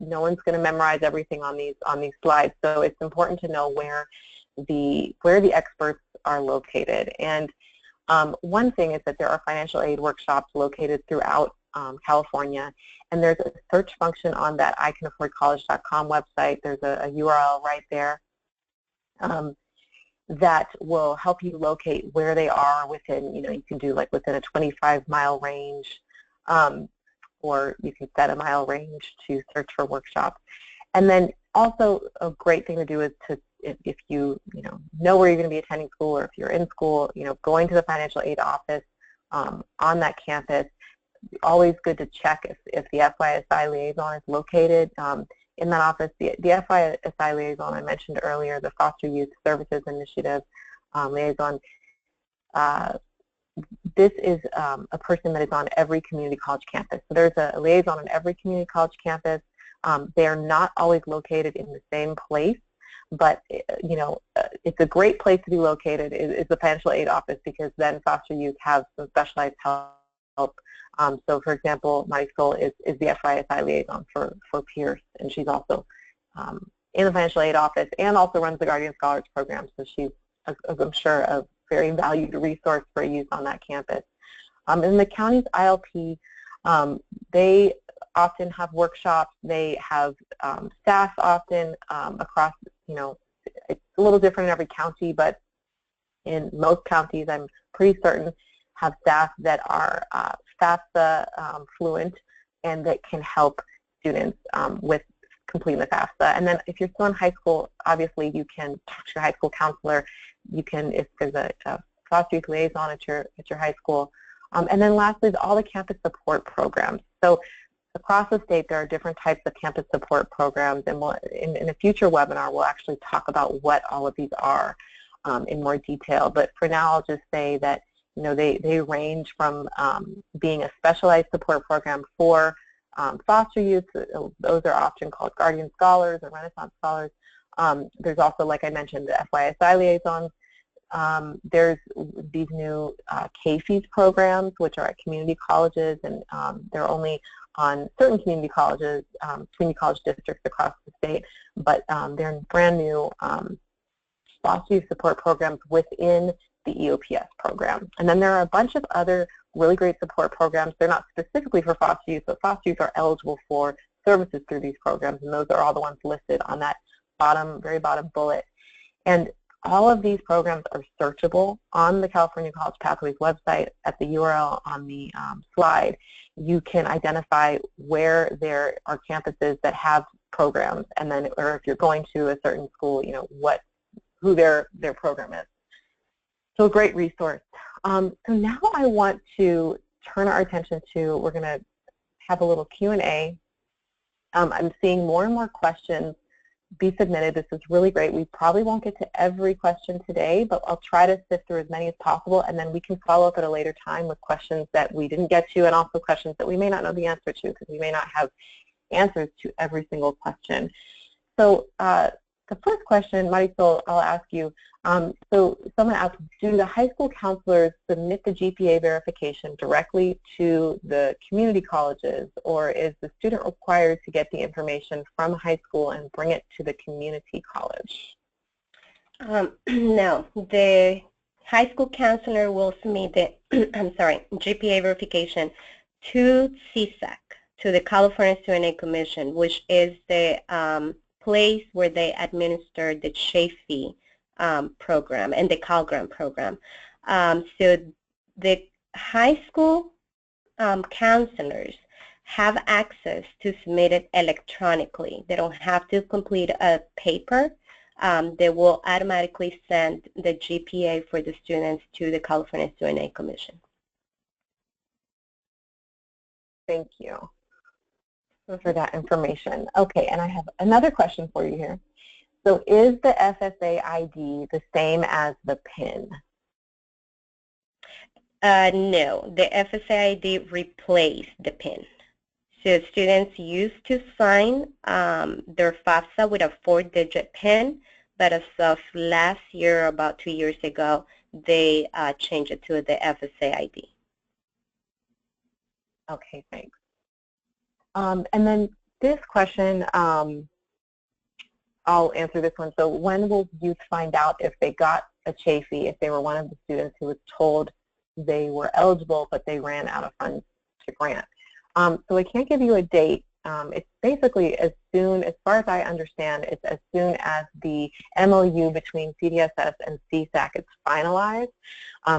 no one's going to memorize everything on these slides. So it's important to know where the experts are located. And one thing is that there are financial aid workshops located throughout California, and there's a search function on that ICanAffordCollege.com website. There's a URL right there that will help you locate where they are within, you can do like within a 25-mile range, or you can set a mile range to search for workshops. And then also a great thing to do is to, if you know where you're going to be attending school, or if you're in school, going to the financial aid office on that campus. Always good to check if the FYSI liaison is located in that office. The FYSI liaison I mentioned earlier, the Foster Youth Services Initiative liaison, this is a person that is on every community college campus. So there's a liaison on every community college campus. They are not always located in the same place, but it's a great place to be located is the financial aid office, because then foster youth have some specialized help. So for example, Marisol is the FYSI liaison for Pierce, and she's also in the financial aid office and also runs the Guardian Scholars Program. So she's, I'm sure, a very valued resource for youth on that campus. In the county's ILP, they often have workshops. They have staff often across, it's a little different in every county, but in most counties, I'm pretty certain, have staff that are FAFSA fluent and that can help students with completing the FAFSA. And then if you're still in high school, obviously you can talk to your high school counselor. You can, if there's a foster youth liaison at your high school. And then lastly, all the campus support programs. So across the state, there are different types of campus support programs, and in a future webinar, we'll actually talk about what all of these are in more detail. But for now, I'll just say that they range from being a specialized support program for foster youth. Those are often called Guardian Scholars or Renaissance Scholars. There's also, like I mentioned, the FYSI liaisons. There's these new Chafee programs, which are at community colleges, and they're only on certain community colleges, community college districts across the state, but they're brand new foster youth support programs within the EOPS program. And then there are a bunch of other really great support programs. They're not specifically for foster youth, but foster youth are eligible for services through these programs, and those are all the ones listed on that very bottom bullet. And All of these programs are searchable on the California College Pathways website at the URL on the slide. You can identify where there are campuses that have programs, and then, or if you're going to a certain school, you know, who their program is. So a great resource. So now I want to turn our attention to, we're going to have a little Q&A. I'm seeing more and more questions be submitted. This is really great. We probably won't get to every question today, but I'll try to sift through as many as possible, and then we can follow up at a later time with questions that we didn't get to, and also questions that we may not know the answer to, because we may not have answers to every single question. So the first question, Marisol, I'll ask you. So someone asked, do the high school counselors submit the GPA verification directly to the community colleges, or is the student required to get the information from high school and bring it to the community college? No, the high school counselor will submit the GPA verification to CSAC, to the California Student Aid Commission, which is the place where they administer the Chafee program and the Pell Grant program. So the high school counselors have access to submit it electronically. They don't have to complete a paper. They will automatically send the GPA for the students to the California Student Aid Commission. Thank you for that information. Okay, and I have another question for you here. So is the FSA ID the same as the PIN? No, the FSA ID replaced the PIN. So students used to sign their FAFSA with a 4-digit PIN, but as of last year, about 2 years ago, they changed it to the FSA ID. Okay, thanks. And then this question, I'll answer this one. So when will youth find out if they got a Chafee, if they were one of the students who was told they were eligible but they ran out of funds to grant? So I can't give you a date. It's basically as soon, as far as I understand, it's as soon as the MOU between CDSS and CSAC is finalized,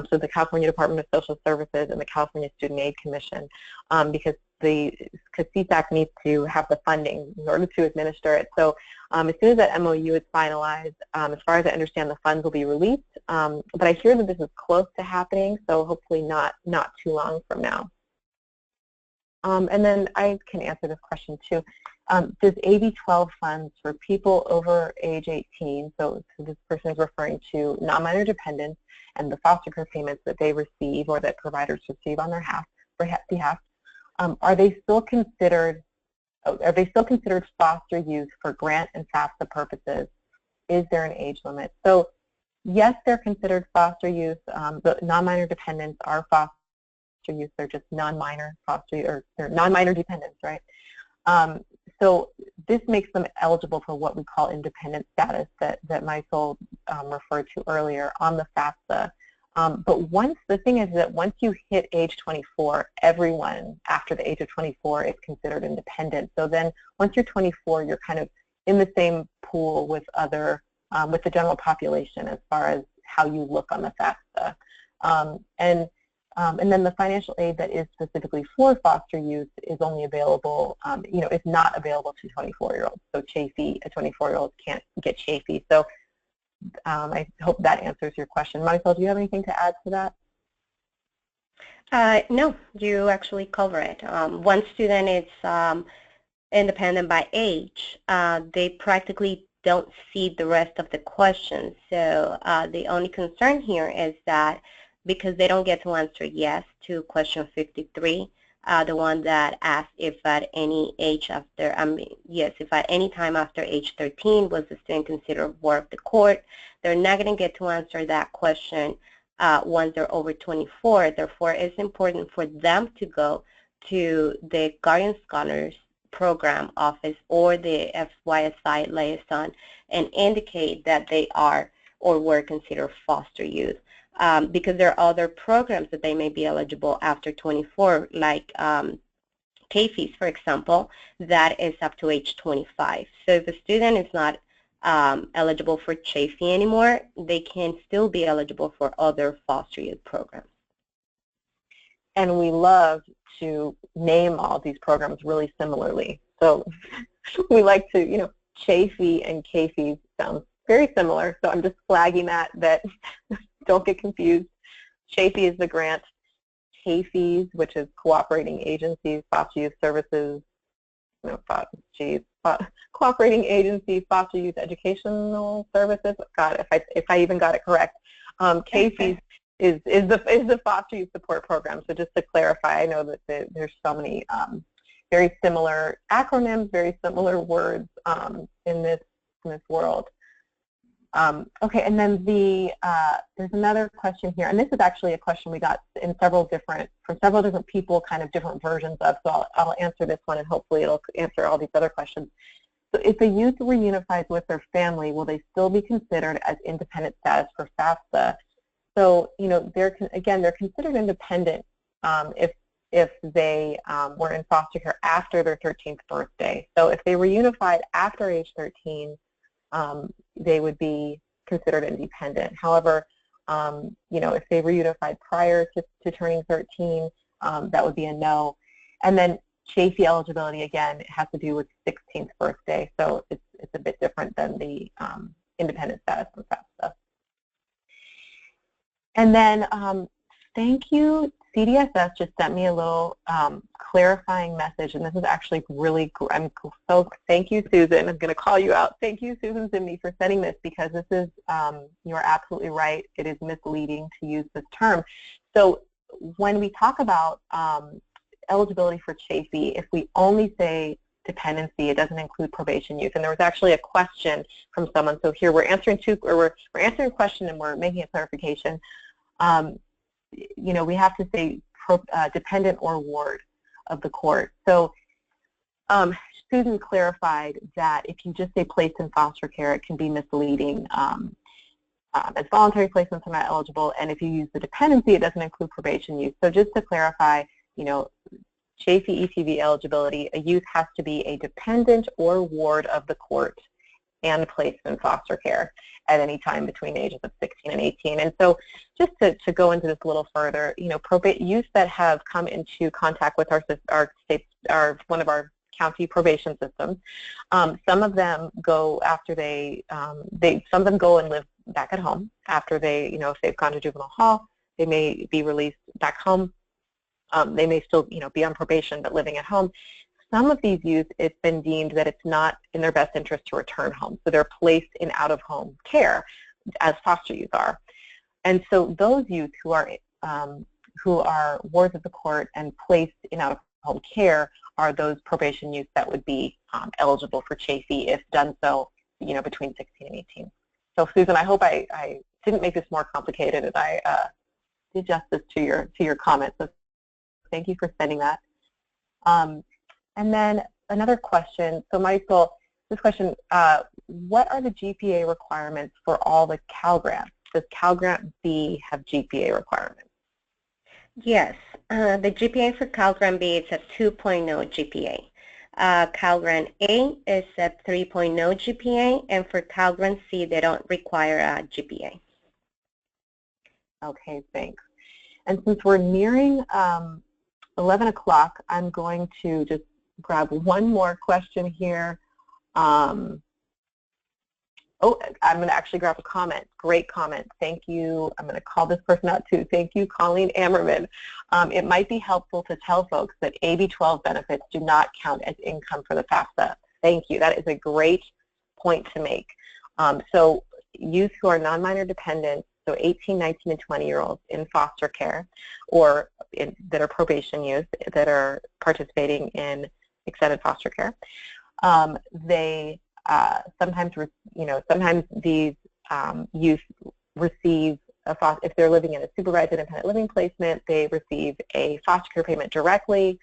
so the California Department of Social Services and the California Student Aid Commission, because CSAC needs to have the funding in order to administer it. So as soon as that MOU is finalized, as far as I understand, the funds will be released. But I hear that this is close to happening, so hopefully not too long from now. And then I can answer this question too. Does AB 12 funds for people over age 18, so this person is referring to non-minor dependents and the foster care payments that they receive or that providers receive on their behalf, are they still considered foster youth for grant and FAFSA purposes? Is there an age limit? So yes, they're considered foster youth. The non-minor dependents are foster youth. They're just non-minor foster, or they're non-minor dependents, right? So this makes them eligible for what we call independent status that Marisol referred to earlier on the FAFSA. But the thing is that once you hit age 24, everyone after the age of 24 is considered independent. So then once you're 24, you're kind of in the same pool with with the general population as far as how you look on the FAFSA. And then the financial aid that is specifically for foster youth is only available, is not available to 24-year-olds. So Chafee, a 24-year-old can't get Chafee. So I hope that answers your question. Marisol, do you have anything to add to that? No, you actually cover it. One student is independent by age. They practically don't see the rest of the questions. So the only concern here is that because they don't get to answer yes to question 53, the one that asks if at any age after, if at any time after age 13 was the student considered ward of the court, they're not going to get to answer that question once they're over 24. Therefore, it's important for them to go to the Guardian Scholars Program Office or the FYSI liaison and indicate that they are or were considered foster youth. Because there are other programs that they may be eligible after 24, like Chafees, for example, that is up to age 25. So if a student is not eligible for Chafee anymore, they can still be eligible for other foster youth programs. And we love to name all these programs really similarly. So we like to, Chafee and Chafee sounds very similar. So I'm just flagging that don't get confused. Chafee is the grant. Chafees, which is cooperating agencies, foster youth services, cooperating agency, foster youth educational services. God, if I even got it correct. Chafees is the foster youth support program. So just to clarify, I know that there's so many very similar acronyms, very similar words in this world. Okay, and then there's another question here, and this is actually a question we got from several different people, kind of different versions of. So I'll answer this one, and hopefully it'll answer all these other questions. So if a youth reunifies with their family, will they still be considered as independent status for FAFSA? So they're considered independent if they were in foster care after their 13th birthday. So if they reunified after age 13. They would be considered independent. However, if they reunified prior to turning 13, that would be a no. And then Chafee eligibility, again, it has to do with 16th birthday, so it's a bit different than the independent status of FAFSA. And then thank you. CDSS just sent me a little clarifying message, and this is actually really cool. So thank you, Susan. I'm going to call you out. Thank you, Susan Zimney, for sending this, because this is, you're absolutely right. It is misleading to use this term. So when we talk about eligibility for Chafee, if we only say dependency, it doesn't include probation youth. And there was actually a question from someone. So here we're answering we're answering a question and we're making a clarification. We have to say dependent or ward of the court. So Susan clarified that if you just say placed in foster care, it can be misleading, as voluntary placements are not eligible, and if you use the dependency, it doesn't include probation youth. So just to clarify, Chafee EPV eligibility, a youth has to be a dependent or ward of the court and placed in foster care at any time between the ages of 16 and 18. And so just to go into this a little further, youth that have come into contact with one of our county probation systems, some of them go after some of them go and live back at home after if they've gone to juvenile hall, they may be released back home. They may still, be on probation but living at home. Some of these youth, it's been deemed that it's not in their best interest to return home, so they're placed in out-of-home care, as foster youth are. And so those youth who are wards of the court and placed in out-of-home care are those probation youth that would be eligible for Chafee if done so, between 16 and 18. So Susan, I hope I didn't make this more complicated, and I did justice to your comment. So thank you for sending that. And then another question. So Michael, this question, what are the GPA requirements for all the Pell Grants? Does Pell Grant B have GPA requirements? Yes, the GPA for Pell Grant B is a 2.0 GPA. Pell Grant A is a 3.0 GPA, and for Pell Grant C, they don't require a GPA. Okay, thanks. And since we're nearing 11 o'clock, I'm going to just grab one more question here. I'm going to actually grab a comment. Great comment. Thank you. I'm going to call this person out too. Thank you, Colleen Ammerman. It might be helpful to tell folks that AB 12 benefits do not count as income for the FAFSA. Thank you. That is a great point to make. So youth who are non-minor dependents, so 18, 19, and 20-year-olds in foster care or that are probation youth that are participating in extended foster care, they sometimes these youth receive if they're living in a supervised independent living placement, they receive a foster care payment directly,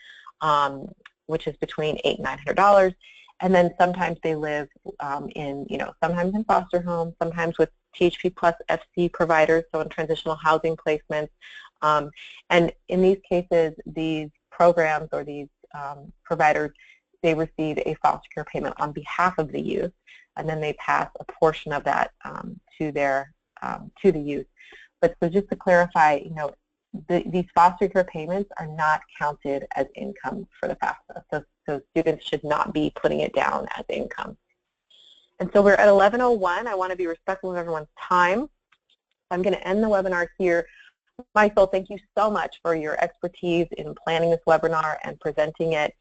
which is between $800 and $900, and then sometimes they live sometimes in foster homes, sometimes with THP plus FC providers, so in transitional housing placements, and in these cases, these programs or these providers, they receive a foster care payment on behalf of the youth. and then they pass a portion of that to the youth. But so just to clarify, these foster care payments are not counted as income for the FAFSA, so students should not be putting it down as income. And so we're at 11:01. I want to be respectful of everyone's time. I'm going to end the webinar here. Michael, thank you so much for your expertise in planning this webinar and presenting it.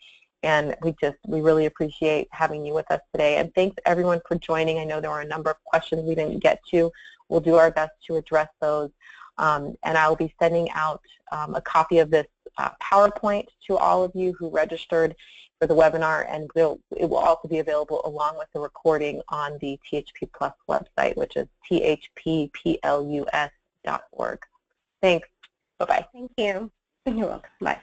And we really appreciate having you with us today. And thanks everyone for joining. I know there were a number of questions we didn't get to. We'll do our best to address those. And I'll be sending out a copy of this PowerPoint to all of you who registered for the webinar, and it will also be available along with the recording on the THP Plus website, which is thpplus.org. Thanks. Bye-bye. Thank you. You're welcome. Bye.